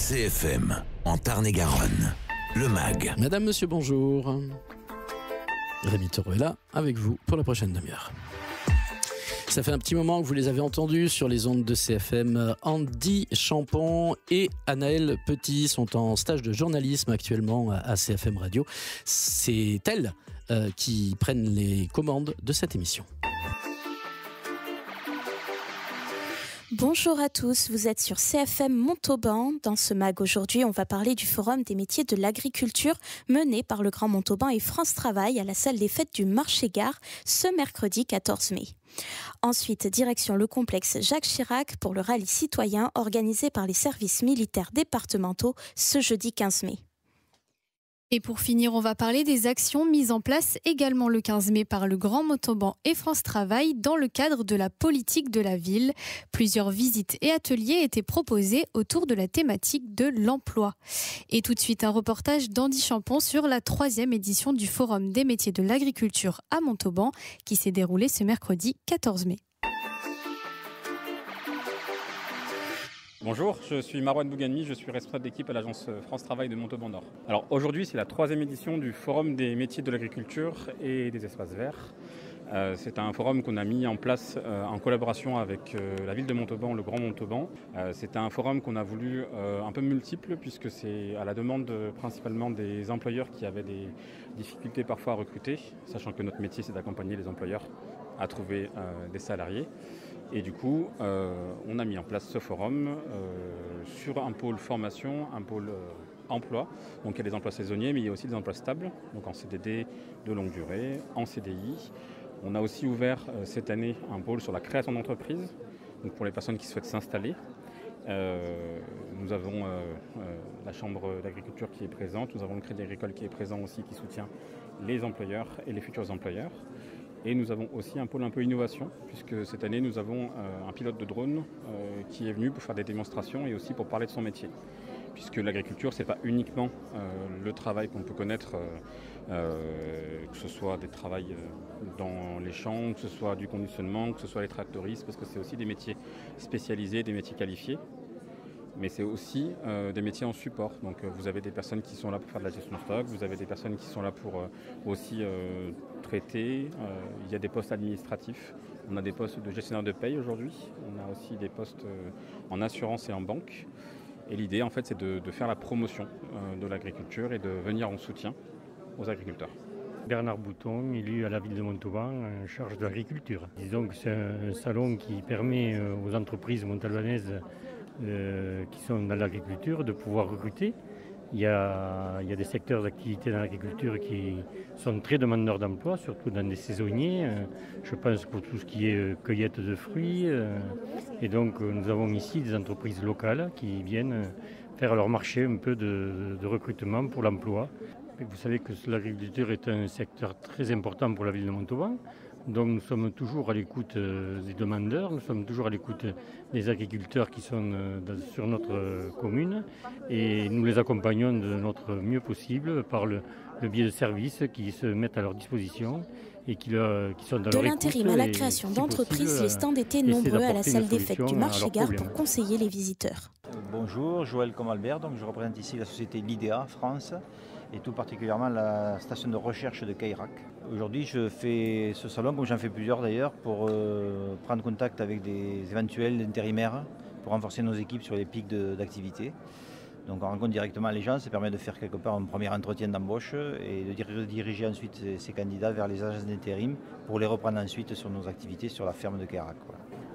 CFM, en Tarn-et-Garonne, le MAG. Madame, monsieur, bonjour. Rémi Taureau est là, avec vous, pour la prochaine demi-heure. Ça fait un petit moment que vous les avez entendus sur les ondes de CFM. Andy Champon et Anaël Petit sont en stage de journalisme actuellement à CFM Radio. C'est elles qui prennent les commandes de cette émission. Bonjour à tous, vous êtes sur CFM Montauban. Dans ce MAG aujourd'hui, on va parler du Forum des métiers de l'agriculture mené par le Grand Montauban et France Travail à la salle des fêtes du Marché-Gare ce mercredi 14 mai. Ensuite, direction le complexe Jacques Chirac pour le rallye citoyen organisé par les services militaires départementaux ce jeudi 15 mai. Et pour finir, on va parler des actions mises en place également le 15 mai par le Grand Montauban et France Travail dans le cadre de la politique de la ville. Plusieurs visites et ateliers étaient proposés autour de la thématique de l'emploi. Et tout de suite, un reportage d'Andy Champon sur la 3e édition du Forum des métiers de l'agriculture à Montauban qui s'est déroulé ce mercredi 14 mai. Bonjour, je suis Marouane Bouganmi, je suis responsable d'équipe à l'agence France Travail de Montauban Nord. Alors aujourd'hui, c'est la 3e édition du Forum des métiers de l'agriculture et des espaces verts. C'est un forum qu'on a mis en place en collaboration avec la ville de Montauban, le Grand Montauban. C'est un forum qu'on a voulu un peu multiple puisque c'est à la demande principalement des employeurs qui avaient des difficultés parfois à recruter, sachant que notre métier c'est d'accompagner les employeurs à trouver des salariés. Et du coup, on a mis en place ce forum sur un pôle formation, un pôle emploi. Donc il y a des emplois saisonniers, mais il y a aussi des emplois stables, donc en CDD de longue durée, en CDI. On a aussi ouvert cette année un pôle sur la création d'entreprises, donc pour les personnes qui souhaitent s'installer. Nous avons la Chambre d'agriculture qui est présente, nous avons le Crédit agricole qui est présent aussi, qui soutient les employeurs et les futurs employeurs. Et nous avons aussi un pôle un peu innovation, puisque cette année nous avons un pilote de drone qui est venu pour faire des démonstrations et aussi pour parler de son métier. Puisque l'agriculture, ce n'est pas uniquement le travail qu'on peut connaître, que ce soit des travails dans les champs, que ce soit du conditionnement, que ce soit les tractoristes, parce que c'est aussi des métiers spécialisés, des métiers qualifiés. Mais c'est aussi des métiers en support. Donc vous avez des personnes qui sont là pour faire de la gestion de stock, vous avez des personnes qui sont là pour aussi traiter. Il y a des postes administratifs, on a des postes de gestionnaire de paye aujourd'hui, on a aussi des postes en assurance et en banque. Et l'idée en fait c'est de faire la promotion de l'agriculture et de venir en soutien aux agriculteurs. Bernard Bouton, élu à la ville de Montauban en charge de l'agriculture. Disons que c'est un salon qui permet aux entreprises montalbanaises qui sont dans l'agriculture de pouvoir recruter. Il y a des secteurs d'activité dans l'agriculture qui sont très demandeurs d'emploi, surtout dans des saisonniers. Je pense pour tout ce qui est cueillette de fruits. Et donc nous avons ici des entreprises locales qui viennent faire leur marché un peu de recrutement pour l'emploi. Vous savez que l'agriculture est un secteur très important pour la ville de Montauban. Donc nous sommes toujours à l'écoute des demandeurs, nous sommes toujours à l'écoute des agriculteurs qui sont sur notre commune et nous les accompagnons de notre mieux possible par le biais de services qui se mettent à leur disposition et qui sont dans leur écoute. De l'intérim à la création d'entreprises, les stands étaient nombreux à la salle des fêtes du Marché-Gare pour conseiller les visiteurs. Bonjour, Joël Comalbert, donc je représente ici la société Lidea France et tout particulièrement la station de recherche de Cayrac. Aujourd'hui, je fais ce salon, comme j'en fais plusieurs d'ailleurs, pour prendre contact avec des éventuels intérimaires, pour renforcer nos équipes sur les pics d'activité. Donc on rencontre directement les gens, ça permet de faire quelque part un premier entretien d'embauche et de diriger ensuite ces candidats vers les agences d'intérim pour les reprendre ensuite sur nos activités sur la ferme de Cayrac.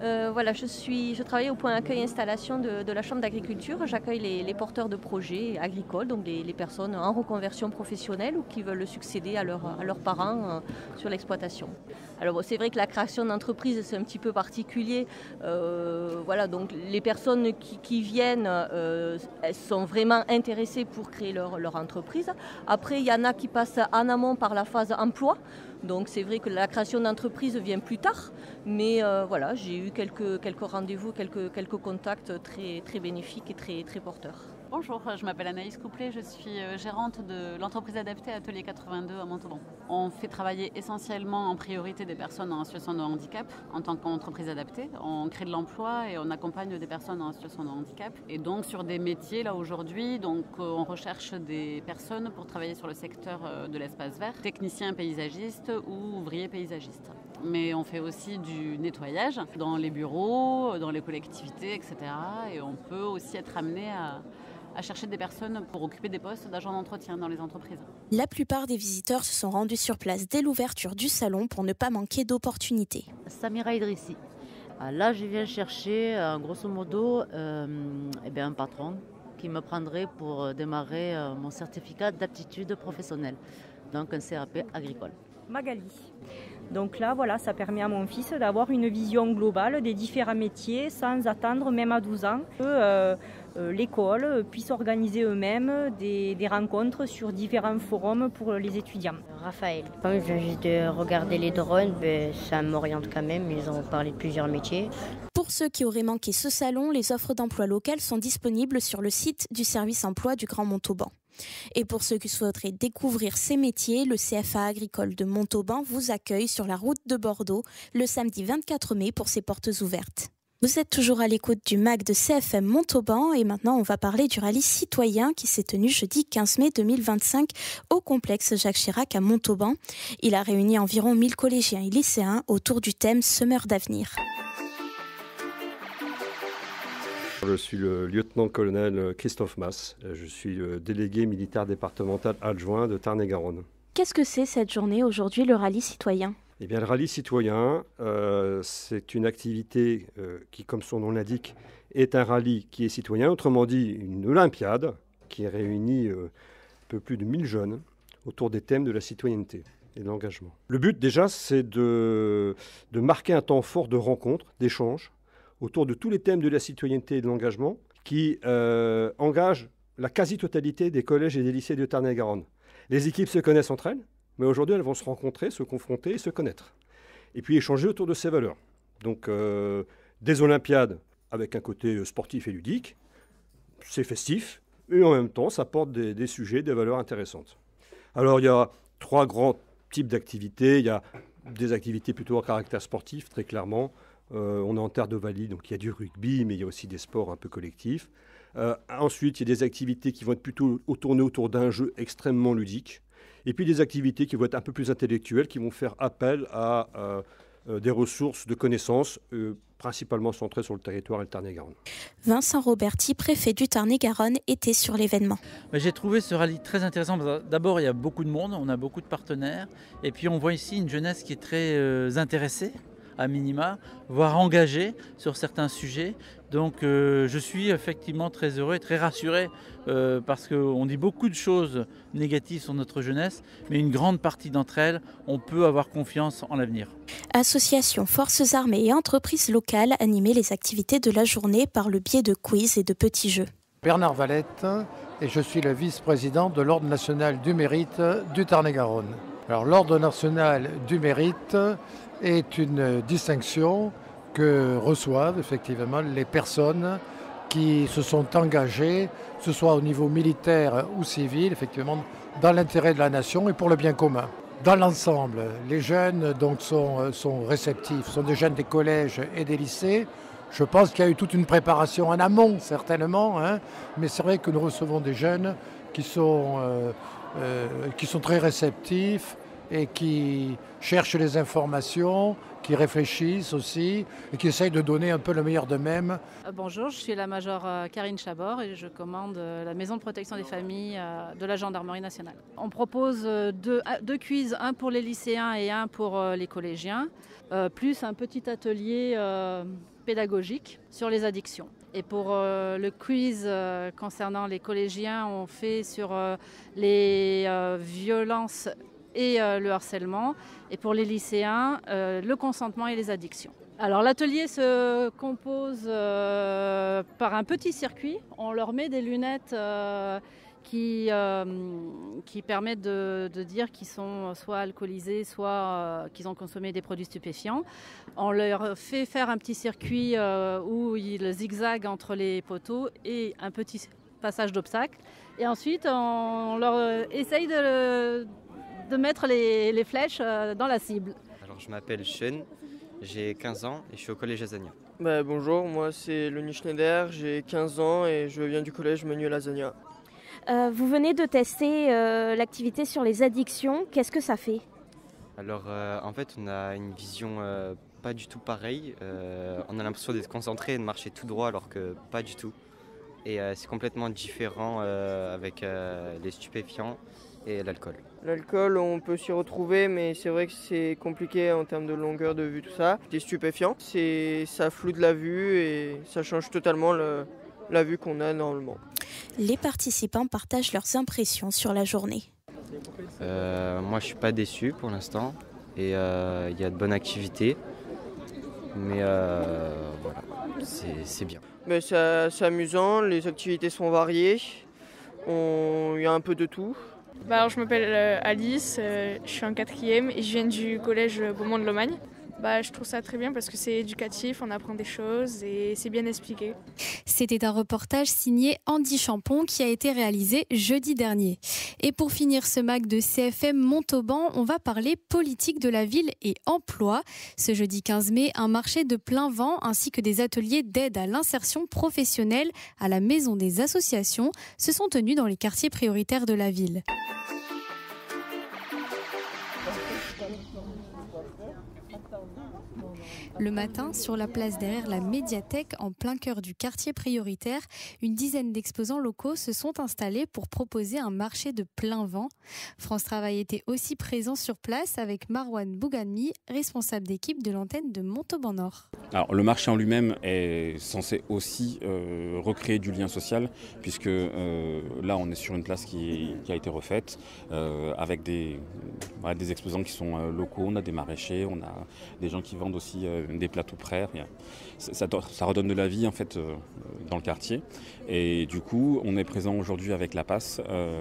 Je travaille au point accueil installation de la Chambre d'agriculture. J'accueille les porteurs de projets agricoles, donc les personnes en reconversion professionnelle ou qui veulent succéder à leurs parents sur l'exploitation. Alors c'est vrai que la création d'entreprise c'est un petit peu particulier. Donc les personnes qui viennent elles sont vraiment intéressées pour créer leur entreprise. Après il y en a qui passent en amont par la phase emploi. Donc c'est vrai que la création d'entreprise vient plus tard, mais j'ai eu quelques rendez-vous, quelques contacts très, très bénéfiques et très, très porteurs. Bonjour, je m'appelle Anaïs Couplet, je suis gérante de l'entreprise adaptée Atelier 82 à Montauban. On fait travailler essentiellement en priorité des personnes en situation de handicap en tant qu'entreprise adaptée. On crée de l'emploi et on accompagne des personnes en situation de handicap. Et donc sur des métiers là aujourd'hui, on recherche des personnes pour travailler sur le secteur de l'espace vert, techniciens paysagistes ou ouvriers paysagistes. Mais on fait aussi du nettoyage dans les bureaux, dans les collectivités, etc. Et on peut aussi être amené à chercher des personnes pour occuper des postes d'agents d'entretien dans les entreprises. La plupart des visiteurs se sont rendus sur place dès l'ouverture du salon pour ne pas manquer d'opportunités. Samira Idrissi. Là, je viens chercher, grosso modo, un patron qui me prendrait pour démarrer mon certificat d'aptitude professionnelle, donc un CAP agricole. Magali. Donc là, voilà, ça permet à mon fils d'avoir une vision globale des différents métiers sans attendre même à 12 ans que l'école puisse organiser eux-mêmes des rencontres sur différents forums pour les étudiants. Raphaël. Quand je viens juste de regarder les drones, ça m'oriente quand même. Ils ont parlé de plusieurs métiers. Pour ceux qui auraient manqué ce salon, les offres d'emploi locales sont disponibles sur le site du service emploi du Grand Montauban. Et pour ceux qui souhaiteraient découvrir ces métiers, le CFA agricole de Montauban vous accueille sur la route de Bordeaux le samedi 24 mai pour ses portes ouvertes. Vous êtes toujours à l'écoute du MAG de CFM Montauban et maintenant on va parler du rallye citoyen qui s'est tenu jeudi 15 mai 2025 au complexe Jacques Chirac à Montauban. Il a réuni environ 1000 collégiens et lycéens autour du thème Semeurs d'avenir. Je suis le lieutenant-colonel Christophe Masse. Je suis le délégué militaire départemental adjoint de Tarn-et-Garonne. Qu'est-ce que c'est cette journée aujourd'hui, le rallye citoyen ? Eh bien, le rallye citoyen, c'est une activité qui, comme son nom l'indique, est un rallye qui est citoyen. Autrement dit, une olympiade qui réunit un peu plus de 1000 jeunes autour des thèmes de la citoyenneté et de l'engagement. Le but, déjà, c'est de marquer un temps fort de rencontres, d'échanges, autour de tous les thèmes de la citoyenneté et de l'engagement qui engagent la quasi-totalité des collèges et des lycées de Tarn-et-Garonne. Les équipes se connaissent entre elles, mais aujourd'hui elles vont se rencontrer, se confronter et se connaître. Et puis échanger autour de ces valeurs. Donc des olympiades avec un côté sportif et ludique, c'est festif, et en même temps ça porte des sujets, des valeurs intéressantes. Alors il y a 3 grands types d'activités. Il y a des activités plutôt à caractère sportif, très clairement. On est en terre de Valais, donc il y a du rugby, mais il y a aussi des sports un peu collectifs. Ensuite, il y a des activités qui vont être plutôt tournées autour d'un jeu extrêmement ludique. Et puis des activités qui vont être un peu plus intellectuelles, qui vont faire appel à des ressources de connaissances, principalement centrées sur le territoire et le Tarn-et-Garonne. Vincent Roberti, préfet du Tarn-et-Garonne, était sur l'événement. J'ai trouvé ce rallye très intéressant. D'abord, il y a beaucoup de monde, on a beaucoup de partenaires. Et puis on voit ici une jeunesse qui est très intéressée, à minima, voire engagé sur certains sujets. Donc je suis effectivement très heureux et très rassuré parce qu'on dit beaucoup de choses négatives sur notre jeunesse, mais une grande partie d'entre elles, on peut avoir confiance en l'avenir. Associations, forces armées et entreprises locales animaient les activités de la journée par le biais de quiz et de petits jeux. Bernard Valette et je suis le vice-président de l'Ordre national du mérite du Tarn-et-Garonne. Alors l'Ordre national du mérite est une distinction que reçoivent effectivement les personnes qui se sont engagées, que ce soit au niveau militaire ou civil, effectivement, dans l'intérêt de la nation et pour le bien commun. Dans l'ensemble, les jeunes donc, sont réceptifs, sont des jeunes des collèges et des lycées. Je pense qu'il y a eu toute une préparation en amont, certainement, mais c'est vrai que nous recevons des jeunes qui sont très réceptifs, et qui cherchent les informations, qui réfléchissent aussi et qui essayent de donner un peu le meilleur d'eux-mêmes. Bonjour, je suis la major Karine Chabor et je commande la maison de protection des familles de la Gendarmerie nationale. On propose deux quiz, un pour les lycéens et un pour les collégiens, plus un petit atelier pédagogique sur les addictions. Et pour le quiz concernant les collégiens, on fait sur les violences et le harcèlement, et pour les lycéens, le consentement et les addictions. Alors l'atelier se compose par un petit circuit. On leur met des lunettes qui permettent de dire qu'ils sont soit alcoolisés, soit qu'ils ont consommé des produits stupéfiants. On leur fait faire un petit circuit où ils zigzaguent entre les poteaux et un petit passage d'obstacles. Et ensuite, on leur essaye de mettre les flèches dans la cible. Alors, je m'appelle Sean, j'ai 15 ans et je suis au collège Azania. Bonjour, moi c'est Loni Schneider, j'ai 15 ans et je viens du collège Manuel Azania. Vous venez de tester l'activité sur les addictions. Qu'est-ce que ça fait ? Alors, en fait, on a une vision pas du tout pareille. On a l'impression d'être concentré et de marcher tout droit alors que pas du tout. Et c'est complètement différent avec les stupéfiants et l'alcool. L'alcool, on peut s'y retrouver, mais c'est vrai que c'est compliqué en termes de longueur de vue, tout ça. Les stupéfiants, ça floute la vue et ça change totalement la vue qu'on a normalement. Les participants partagent leurs impressions sur la journée. Moi, je suis pas déçu pour l'instant et il y a de bonnes activités, mais voilà, c'est bien. C'est amusant, les activités sont variées, il y a un peu de tout. Alors, je m'appelle Alice, je suis en 4e et je viens du collège Beaumont de Lomagne. Je trouve ça très bien parce que c'est éducatif, on apprend des choses et c'est bien expliqué. C'était un reportage signé Andy Champon qui a été réalisé jeudi dernier. Et pour finir ce MAG de CFM Montauban, on va parler politique de la ville et emploi. Ce jeudi 15 mai, un marché de plein vent ainsi que des ateliers d'aide à l'insertion professionnelle à la Maison des associations se sont tenus dans les quartiers prioritaires de la ville. Le matin, sur la place derrière la médiathèque, en plein cœur du quartier prioritaire, une dizaine d'exposants locaux se sont installés pour proposer un marché de plein vent. France Travail était aussi présent sur place avec Marwan Bougami, responsable d'équipe de l'antenne de Montauban Nord. Alors, le marché en lui-même est censé aussi recréer du lien social, puisque là on est sur une place qui a été refaite avec des exposants qui sont locaux, on a des maraîchers, on a des gens qui vendent aussi des plateaux prêts. Ça redonne de la vie en fait dans le quartier. Et du coup, on est présent aujourd'hui avec la PAS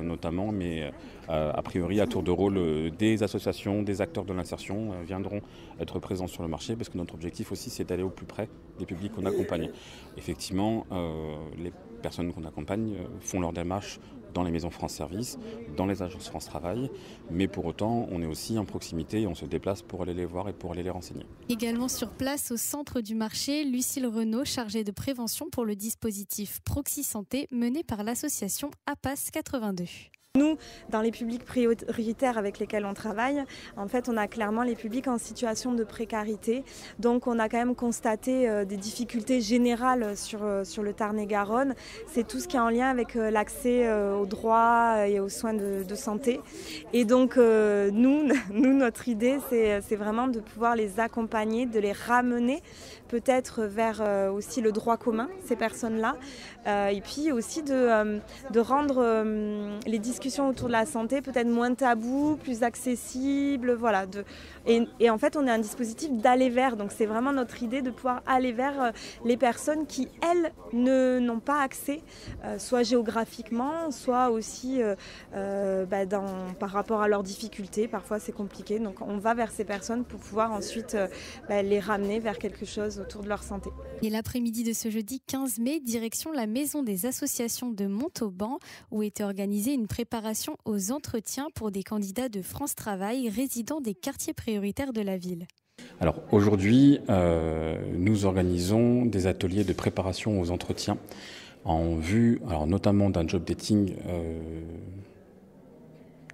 notamment, mais a priori à tour de rôle des associations, des acteurs de l'insertion viendront être présents sur le marché parce que notre objectif aussi c'est d'aller au plus près des publics qu'on accompagne. Effectivement, les personnes qu'on accompagne font leur démarche dans les maisons France Service, dans les agences France Travail, mais pour autant, on est aussi en proximité et on se déplace pour aller les voir et pour aller les renseigner. Également sur place, au centre du marché, Lucille Renaud, chargée de prévention pour le dispositif Proxy Santé mené par l'association APAS 82. Nous, dans les publics prioritaires avec lesquels on travaille, en fait, on a clairement les publics en situation de précarité. Donc, on a quand même constaté des difficultés générales sur le Tarn-et-Garonne. C'est tout ce qui est en lien avec l'accès aux droits et aux soins de santé. Et donc, nous, notre idée, c'est vraiment de pouvoir les accompagner, de les ramener peut-être vers aussi le droit commun, ces personnes-là. Et puis aussi de rendre les discussions autour de la santé peut-être moins tabou, plus accessible, voilà. Et en fait, on est un dispositif d'aller vers, donc c'est vraiment notre idée de pouvoir aller vers les personnes qui, elles, n'ont pas accès, soit géographiquement, soit aussi par rapport à leurs difficultés. Parfois, c'est compliqué, donc on va vers ces personnes pour pouvoir ensuite les ramener vers quelque chose autour de leur santé. Et l'après-midi de ce jeudi 15 mai, direction la Maison des associations de Montauban, où était organisée une préparation aux entretiens pour des candidats de France Travail résidant des quartiers prioritaires de la ville. Alors aujourd'hui, nous organisons des ateliers de préparation aux entretiens en vue, alors notamment d'un job dating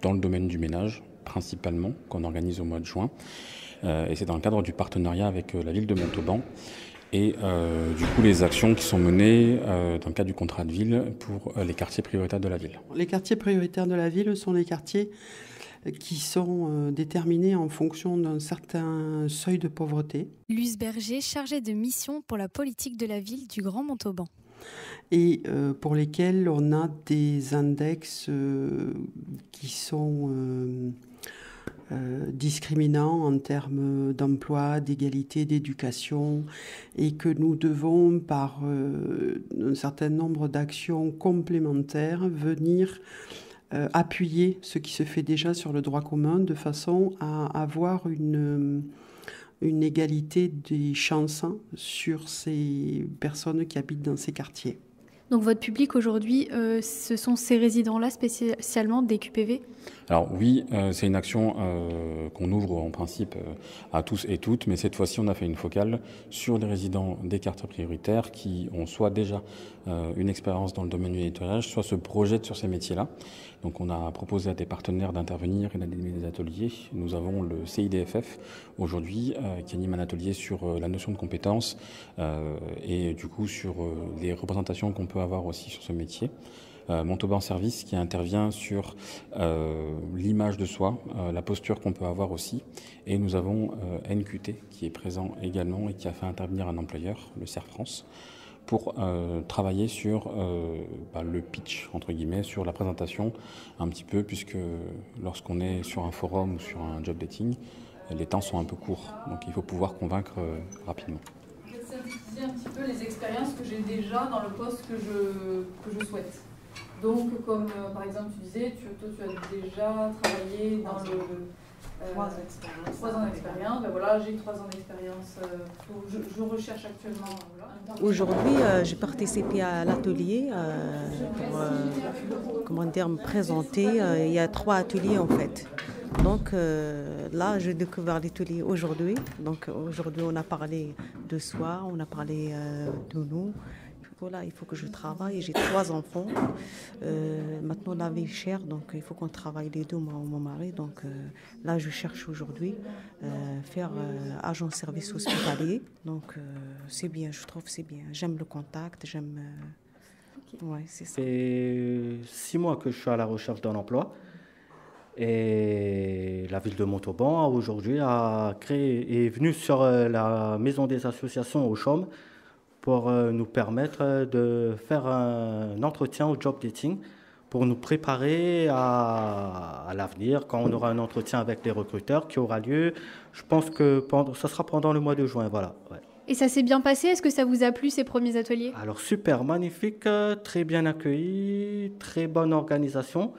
dans le domaine du ménage, principalement, qu'on organise au mois de juin. Et c'est dans le cadre du partenariat avec la ville de Montauban. Et du coup, les actions qui sont menées dans le cadre du contrat de ville pour les quartiers prioritaires de la ville. Les quartiers prioritaires de la ville sont des quartiers qui sont déterminés en fonction d'un certain seuil de pauvreté. Luce Berger, chargée de mission pour la politique de la ville du Grand Montauban. Et pour lesquels on a des index qui sont discriminants en termes d'emploi, d'égalité, d'éducation, et que nous devons, par un certain nombre d'actions complémentaires, venir appuyer ce qui se fait déjà sur le droit commun de façon à avoir une égalité des chances sur ces personnes qui habitent dans ces quartiers. Donc votre public aujourd'hui, ce sont ces résidents-là spécialement des QPV ? Alors oui, c'est une action qu'on ouvre en principe à tous et toutes, mais cette fois-ci on a fait une focale sur les résidents des quartiers prioritaires qui ont soit déjà une expérience dans le domaine du nettoyage, soit se projettent sur ces métiers-là. Donc on a proposé à des partenaires d'intervenir et d'animer des ateliers. Nous avons le CIDFF aujourd'hui qui anime un atelier sur la notion de compétence et du coup sur les représentations qu'on peut avoir aussi sur ce métier. Montauban Service qui intervient sur l'image de soi, la posture qu'on peut avoir aussi. Et nous avons NQT qui est présent également et qui a fait intervenir un employeur, le CERF France, pour travailler sur le pitch, entre guillemets, sur la présentation un petit peu, puisque lorsqu'on est sur un forum ou sur un job dating, les temps sont un peu courts. Donc il faut pouvoir convaincre rapidement. Je vais synthétiser un petit peu les expériences que j'ai déjà dans le poste que je souhaite. Donc, comme par exemple tu disais, toi tu as déjà travaillé dans le... 3 ans d'expérience. Ben voilà, j'ai 3 ans d'expérience. Je recherche actuellement. Voilà. Aujourd'hui, j'ai participé à l'atelier pour me présenter. Il y a 3 ateliers en fait. Donc là, j'ai découvert l'atelier aujourd'hui. Donc aujourd'hui, on a parlé de soi, on a parlé de nous. Voilà, il faut que je travaille. J'ai 3 enfants. Maintenant, la vie est chère, donc il faut qu'on travaille les deux, moi et mon mari. Donc là, je cherche aujourd'hui faire agent de service hospitalier. Donc c'est bien, je trouve que c'est bien. J'aime le contact, j'aime... Ouais, c'est ça. C'est 6 mois que je suis à la recherche d'un emploi. Et la ville de Montauban, aujourd'hui, est venue sur la maison des associations au Chaume pour nous permettre de faire un entretien au job dating pour nous préparer à l'avenir, quand on aura un entretien avec les recruteurs qui aura lieu, je pense que ça sera pendant le mois de juin. Voilà, ouais. Et ça s'est bien passé? Est-ce que ça vous a plu, ces premiers ateliers? Alors super, magnifique, très bien accueilli, très bonne organisation.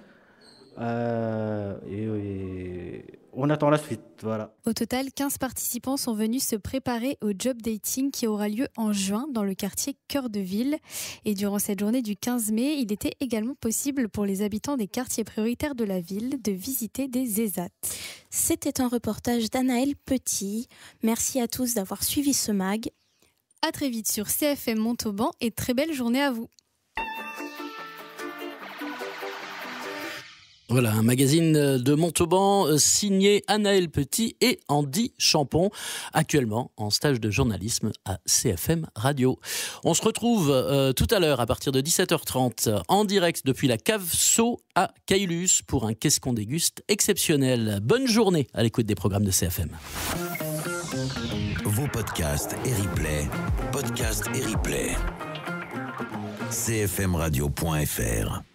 Et on attend la suite, voilà. Au total, 15 participants sont venus se préparer au job dating qui aura lieu en juin dans le quartier Cœur de Ville. Et durant cette journée du 15 mai, il était également possible pour les habitants des quartiers prioritaires de la ville de visiter des ESAT. C'était un reportage d'Anaëlle Petit. Merci à tous d'avoir suivi ce mag. À très vite sur CFM Montauban et très belle journée à vous. Voilà, un magazine de Montauban signé Anaëlle Petit et Andy Champon, actuellement en stage de journalisme à CFM Radio. On se retrouve tout à l'heure à partir de 17h30 en direct depuis la cave Sceaux à Caylus pour un Qu'est-ce qu'on déguste exceptionnel. Bonne journée à l'écoute des programmes de CFM. Vos podcasts et replays, cfmradio.fr